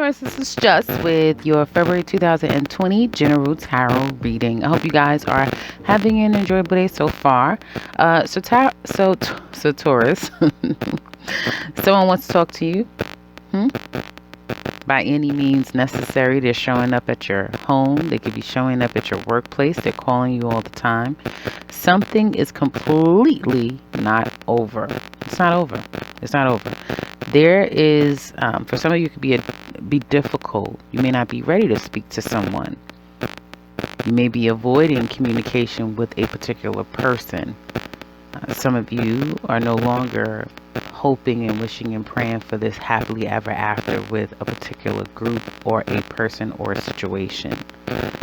Taurus, this is just with your February 2020 General Tarot reading. I hope you guys are having an enjoyable day so far. So Taurus, someone wants to talk to you. By any means necessary. They're showing up at your home. They could be showing up at your workplace. They're calling you all the time. Something is completely not over. It's not over. It's not over. There is, for some of you, it could be difficult. You may not be ready to speak to someone. You may be avoiding communication with a particular person. Some of you are no longer hoping and wishing and praying for this happily ever after with a particular group or a person or a situation.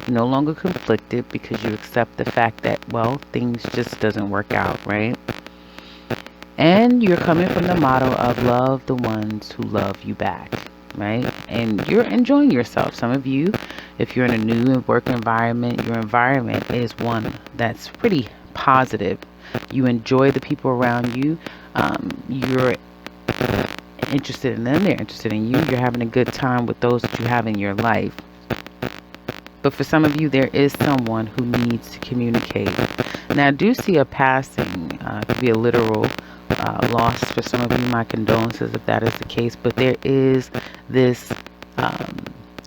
You're no longer conflicted because you accept the fact that, well, things just doesn't work out, right? And you're coming from the motto of love the ones who love you back, right? And you're enjoying yourself. Some of you, if you're in a new work environment, your environment is one that's pretty positive. You enjoy the people around you. You're interested in them. They're interested in you. You're having a good time with those that you have in your life. But for some of you, there is someone who needs to communicate. Now, I do see a passing. It could be a literal loss for some of you. My condolences if that is the case. But there is this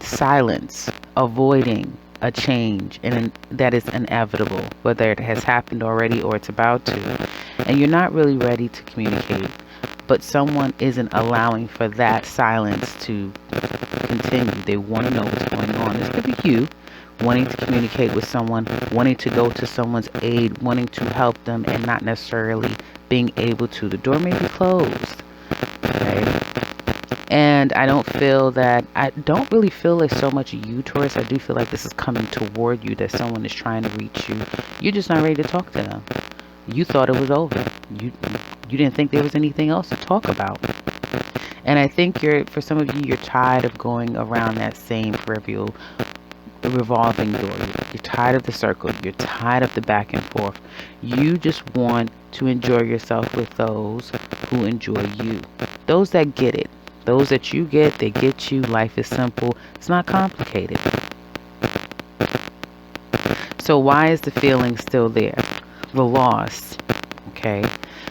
silence, avoiding a change, and that is inevitable, whether it has happened already or it's about to. And you're not really ready to communicate, but someone isn't allowing for that silence to continue. They want to know what's going on. This could be you wanting to communicate with someone, wanting to go to someone's aid, wanting to help them, and not necessarily being able to. The door may be closed. Okay. And I don't really feel like so much you, Taurus. I do feel like this is coming toward you, that someone is trying to reach you. You're just not ready to talk to them. You thought it was over. You didn't think there was anything else to talk about. And I think for some of you, you're tired of going around that same peripheral revolving door. You're tired of the circle. You're tired of the back and forth. You just want to enjoy yourself with those who enjoy you. Those that get it. Those that you get, they get you. Life is simple. It's not complicated. So why is the feeling still there? The loss, okay?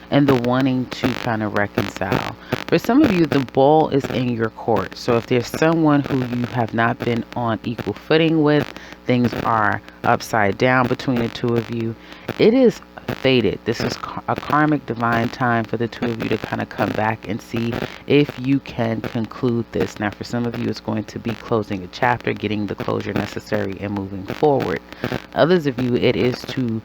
And the wanting to kind of reconcile. For some of you, the ball is in your court. So if there's someone who you have not been on equal footing with, things are upside down between the two of you, it is fated. This is a karmic divine time for the two of you to kind of come back and see if you can conclude this. Now, for some of you, it's going to be closing a chapter, getting the closure necessary, and moving forward. Others of you, it is to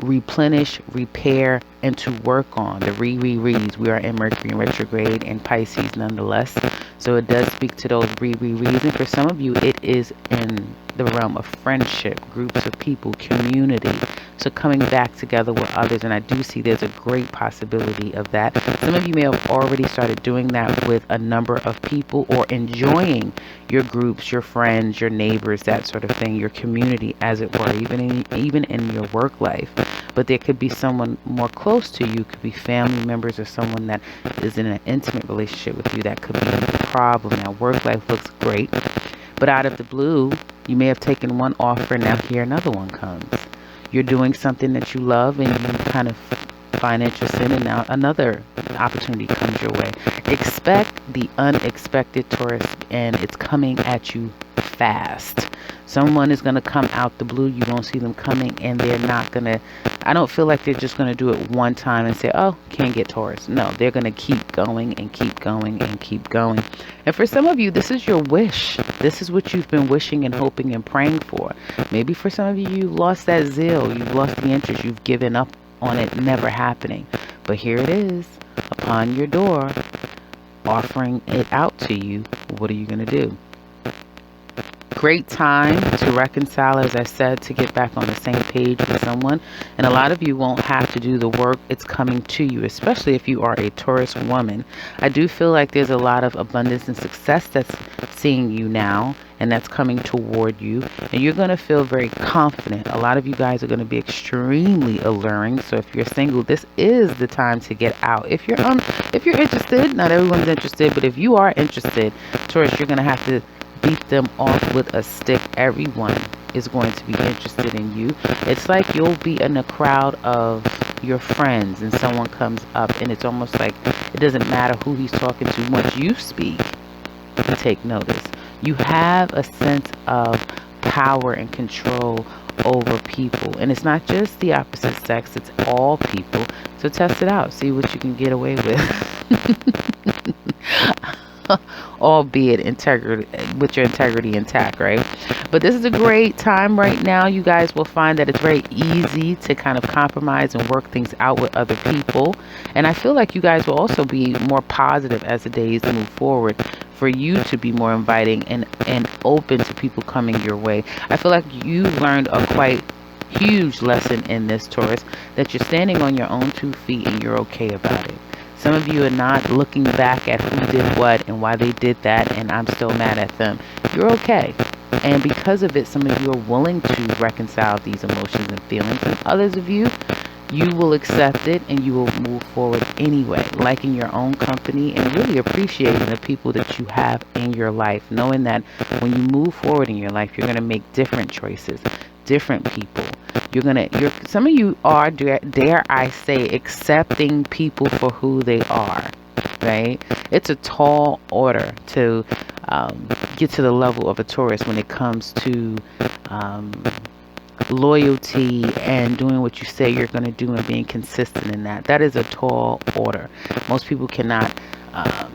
replenish, repair, and to work on the re's. We are in Mercury in retrograde and Pisces nonetheless. So it does speak to those re's. And for some of you, it is in the realm of friendship, groups of people, community. So coming back together with others. And I do see there's a great possibility of that. Some of you may have already started doing that with a number of people, or enjoying your groups, your friends, your neighbors, that sort of thing, your community, as it were, even in your work life. But there could be someone more close to you, could be family members or someone that is in an intimate relationship with you that could be a problem. Now, work life looks great, but out of the blue, you may have taken one offer and now here another one comes. You're doing something that you love and you kind of find interest in, and now another opportunity comes your way. Expect the unexpected, Taurus, and it's coming at you fast. Someone is going to come out the blue. You won't see them coming, and they're not going to, I don't feel like they're just going to do it one time and say, oh, can't get Taurus. No, they're going to keep going and keep going and keep going. And for some of you, this is your wish. This is what you've been wishing and hoping and praying for. Maybe for some of you, you've lost that zeal. You've lost the interest. You've given up on it never happening. But here it is upon your door, offering it out to you. What are you going to do? Great time to reconcile, as I said, to get back on the same page with someone. And a lot of you won't have to do the work. It's coming to you, especially if you are a Taurus woman. I do feel like there's a lot of abundance and success that's seeing you now. and that's coming toward you, and you're going to feel very confident. A lot of you guys are going to be extremely alluring. So if you're single, this is the time to get out. If you're interested, not everyone's interested, but if you are interested, Taurus, you're going to have to beat them off with a stick. Everyone is going to be interested in you. It's like you'll be in a crowd of your friends and someone comes up, and it's almost like it doesn't matter who he's talking to. Once you speak, you take notice. You have a sense of power and control over people, and it's not just the opposite sex, it's all people. So test it out, see what you can get away with. Albeit integrity, with your integrity intact, right? But this is a great time right now. You guys will find that it's very easy to kind of compromise and work things out with other people, and I feel like you guys will also be more positive as the days move forward, for you to be more inviting and open to people coming your way. I feel like you learned a quite huge lesson in this, Taurus, that you're standing on your own 2 feet and you're okay about it. Some of you are not looking back at who did what and why they did that, and I'm still mad at them. You're okay. And because of it, some of you are willing to reconcile these emotions and feelings, and others of you, you will accept it and you will move forward anyway, liking your own company and really appreciating the people that you have in your life, knowing that when you move forward in your life, you're going to make different choices, different people. Some of you are, dare I say, accepting people for who they are, right? It's a tall order to get to the level of a Taurus when it comes to loyalty and doing what you say you're going to do and being consistent in that. That is a tall order. Most people cannot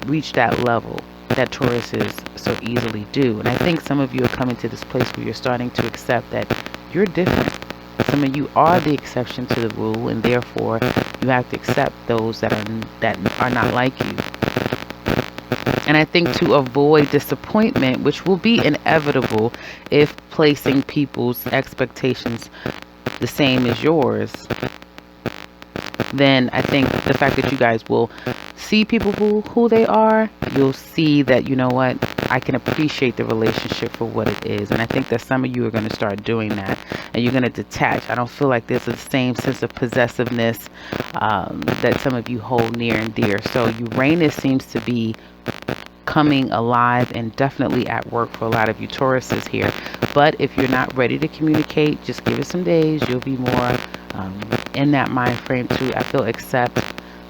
reach that level that Tauruses so easily do. And I think some of you are coming to this place where you're starting to accept that you're different. Some of you are the exception to the rule, and therefore you have to accept those that are not like you. And I think to avoid disappointment, which will be inevitable if placing people's expectations the same as yours, then I think the fact that you guys will see people who they are, you'll see that, you know what, I can appreciate the relationship for what it is. And I think that some of you are going to start doing that, and you're going to detach. I don't feel like there's the same sense of possessiveness that some of you hold near and dear. So Uranus seems to be coming alive and definitely at work for a lot of you Tauruses here. But if you're not ready to communicate, just give it some days. You'll be more in that mind frame to, I feel, accept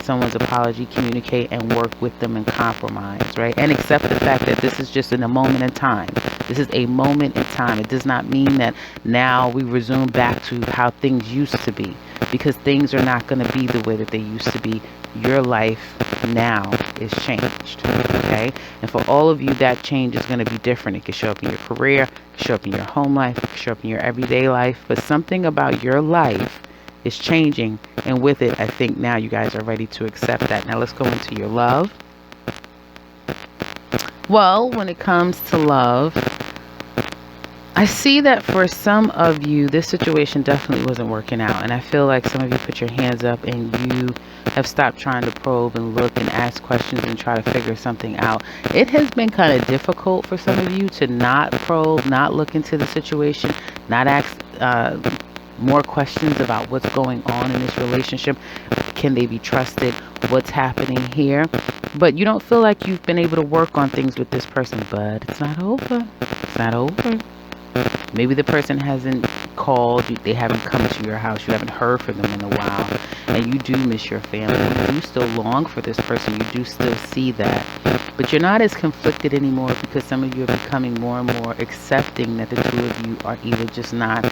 someone's apology, communicate, and work with them and compromise, right? And accept the fact that this is just in a moment in time. This is a moment in time. It does not mean that now we resume back to how things used to be, because things are not going to be the way that they used to be. Your life now is changed, okay? And for all of you, that change is going to be different. It can show up in your career, it can show up in your home life, it can show up in your everyday life, but something about your life is changing, and with it, I think now you guys are ready to accept that. Now let's go into your love. Well, when it comes to love, I see that for some of you, this situation definitely wasn't working out. And I feel like some of you put your hands up and you have stopped trying to probe and look and ask questions and try to figure something out. It has been kind of difficult for some of you to not probe, not look into the situation, not ask more questions about what's going on in this relationship. Can they be trusted? What's happening here? But you don't feel like you've been able to work on things with this person. But it's not over. It's not over. Maybe the person hasn't called, they haven't come to your house, you haven't heard from them in a while, and you do miss your family. You do still long for this person, you do still see that. But you're not as conflicted anymore, because some of you are becoming more and more accepting that the two of you are either just not,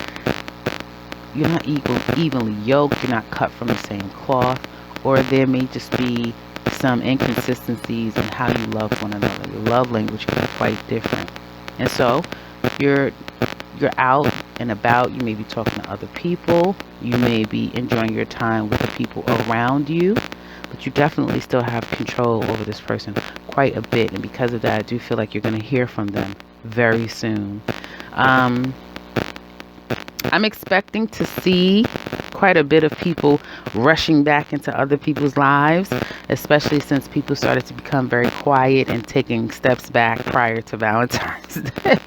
you're not evenly yoked, you're not cut from the same cloth, or there may just be some inconsistencies in how you love one another. Your love language can be quite different. And so you're out and about. You may be talking to other people. You may be enjoying your time with the people around you, but you definitely still have control over this person quite a bit. And because of that, I do feel like you're going to hear from them very soon. I'm expecting to see quite quite a bit of people rushing back into other people's lives, especially since people started to become very quiet and taking steps back prior to Valentine's Day.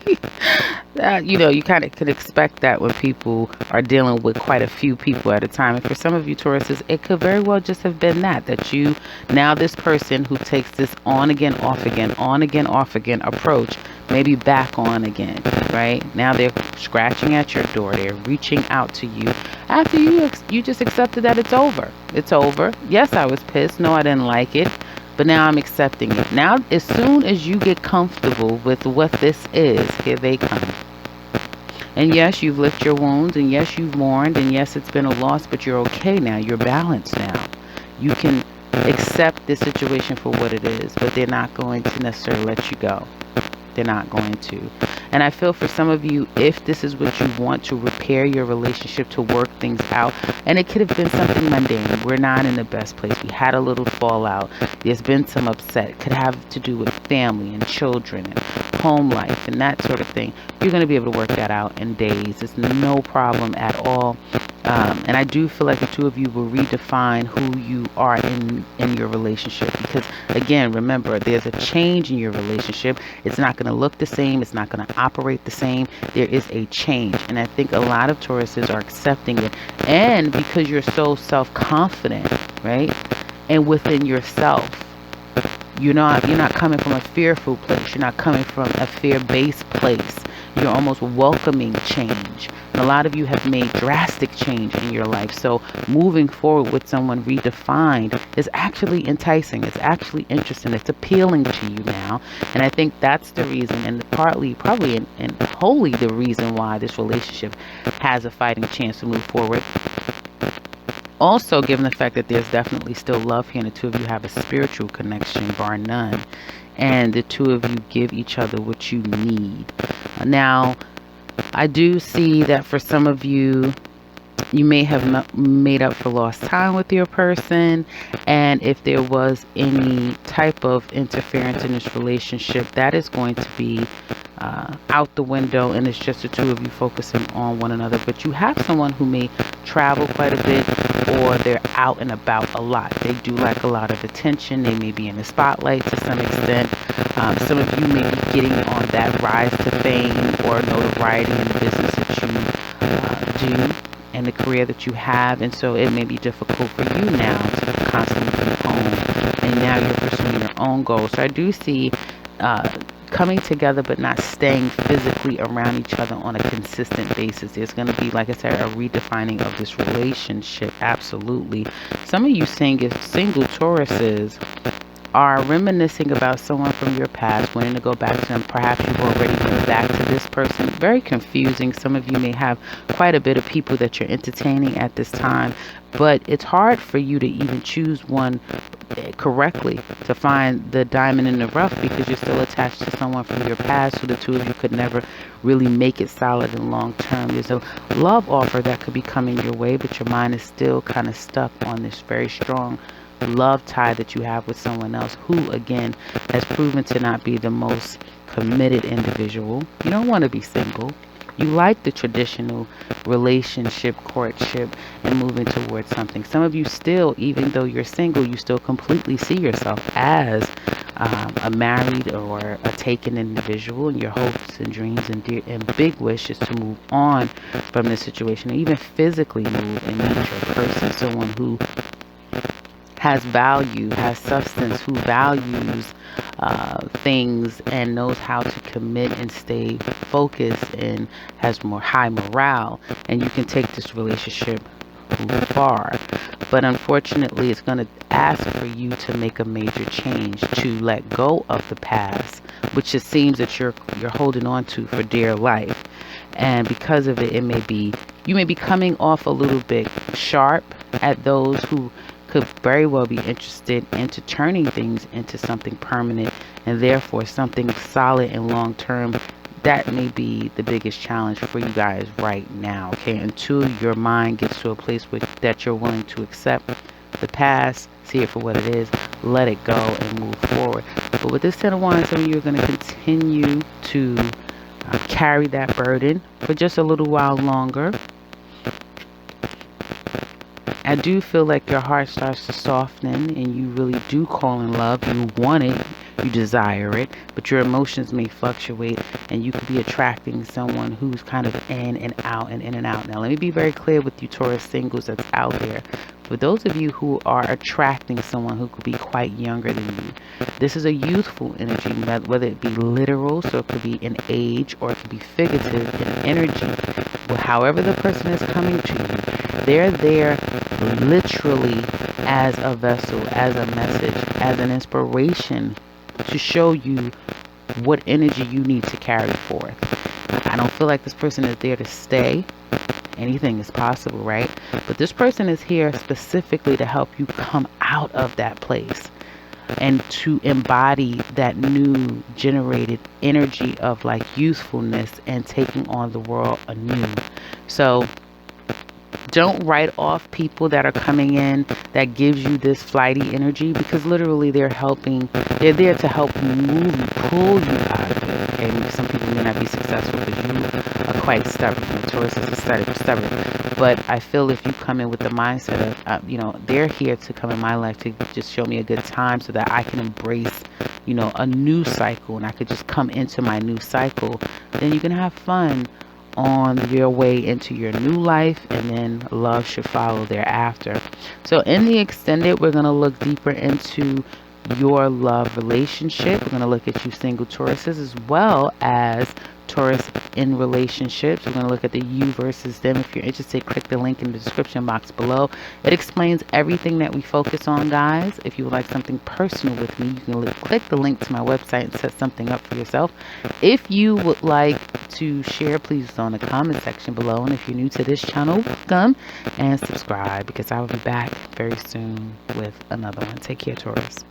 You kind of could expect that when people are dealing with quite a few people at a time. And for some of you Tauruses, it could very well just have been that you, now this person who takes this on again, off again, on again, off again approach, maybe back on again, right? Now they're scratching at your door. They're reaching out to you after you just accepted that it's over. It's over. Yes, I was pissed. No, I didn't like it. But now I'm accepting it. Now, as soon as you get comfortable with what this is, here they come. And yes, you've licked your wounds, and yes, you've mourned, and yes, it's been a loss, but you're okay now. You're balanced now. You can accept this situation for what it is, but they're not going to necessarily let you go. They're not going to. And I feel for some of you, if this is what you want to repair your relationship, to work things out, and it could have been something mundane. We're not in the best place. We had a little fallout. There's been some upset. It could have to do with family and children and home life and that sort of thing. You're going to be able to work that out in days. It's no problem at all. And I do feel like the two of you will redefine who you are in your relationship, because again, remember, there's a change in your relationship. It's not going to look the same. It's not going to operate the same. There is a change, and I think a lot of Tauruses are accepting it. And because you're so self-confident, right, and within yourself, you're not coming from a fearful place. You're not coming from a fear-based place. You're almost welcoming change. And a lot of you have made drastic change in your life. So moving forward with someone redefined is actually enticing. It's actually interesting. It's appealing to you now. And I think that's the reason, and partly, probably, and wholly the reason why this relationship has a fighting chance to move forward. Also, given the fact that there's definitely still love here, and the two of you have a spiritual connection, bar none, and the two of you give each other what you need. Now, I do see that for some of you, you may have made up for lost time with your person, and if there was any type of interference in this relationship, that is going to be out the window, and it's just the two of you focusing on one another. But you have someone who may travel quite a bit, or they're out and about a lot. They do like a lot of attention. They may be in the spotlight to some extent. Some of you may be getting on that rise to fame or notoriety in the business that you do and the career that you have, and so it may be difficult for you now to constantly be home, and now you're pursuing your own goals. So I do see coming together but not staying physically around each other on a consistent basis. There's going to be, like I said, a redefining of this relationship. Absolutely. Some of you single Tauruses are reminiscing about someone from your past, wanting to go back to them. Perhaps you've already been back to this person. Very confusing. Some of you may have quite a bit of people that you're entertaining at this time, but it's hard for you to even choose one correctly, to find the diamond in the rough, because you're still attached to someone from your past, so the two of you could never really make it solid and long term. There's a love offer that could be coming your way, but your mind is still kind of stuck on this very strong love tie that you have with someone else who, again, has proven to not be the most committed individual. You don't want to be single. You like the traditional relationship, courtship, and moving towards something. Some of you still, even though you're single, you still completely see yourself as a married or a taken individual, and your hopes and dreams and big wish is to move on from this situation, and even physically move and meet your person, someone who has value, has substance, who values things and knows how to commit and stay focused and has more high morale, and you can take this relationship far. But unfortunately, it's going to ask for you to make a major change, to let go of the past, which it seems that you're holding on to for dear life. And because of it, you may be coming off a little bit sharp at those who could very well be interested into turning things into something permanent, and therefore something solid and long term. That may be the biggest challenge for you guys right now, okay? Until your mind gets to a place that you're willing to accept the past, see it for what it is, let it go, and move forward. But with this Ten of Wands, some of you are going to continue to carry that burden for just a little while longer. I do feel like your heart starts to soften and you really do call in love. You want it, you desire it, but your emotions may fluctuate and you could be attracting someone who's kind of in and out and in and out. Now, let me be very clear with you Taurus singles that's out there. For those of you who are attracting someone who could be quite younger than you, this is a youthful energy, whether it be literal, so it could be in age, or it could be figurative in energy. Well, however the person is coming to you, they're there literally as a vessel, as a message, as an inspiration to show you what energy you need to carry forth. I don't feel like this person is there to stay. Anything is possible, right? But this person is here specifically to help you come out of that place and to embody that new generated energy of like youthfulness and taking on the world anew. So don't write off people that are coming in that gives you this flighty energy, because literally they're there to help move you, pull you out of it. Okay, maybe some people may not be successful because you are quite stubborn. Taurus is stubborn. But I feel if you come in with the mindset of, they're here to come in my life to just show me a good time so that I can embrace, a new cycle, and I could just come into my new cycle, then you can have fun on your way into your new life, and then love should follow thereafter. So in the extended, we're going to look deeper into your love relationship. We're going to look at you single Tauruses as well as Taurus in relationships. We're going to look at the you versus them. If you're interested, click the link in the description box below. It explains everything that we focus on, guys. If you would like something personal with me, you can click the link to my website and set something up for yourself. If you would like to share, please on the comment section below. And if you're new to this channel, welcome and subscribe, because I will be back very soon with another one. Take care, Taurus.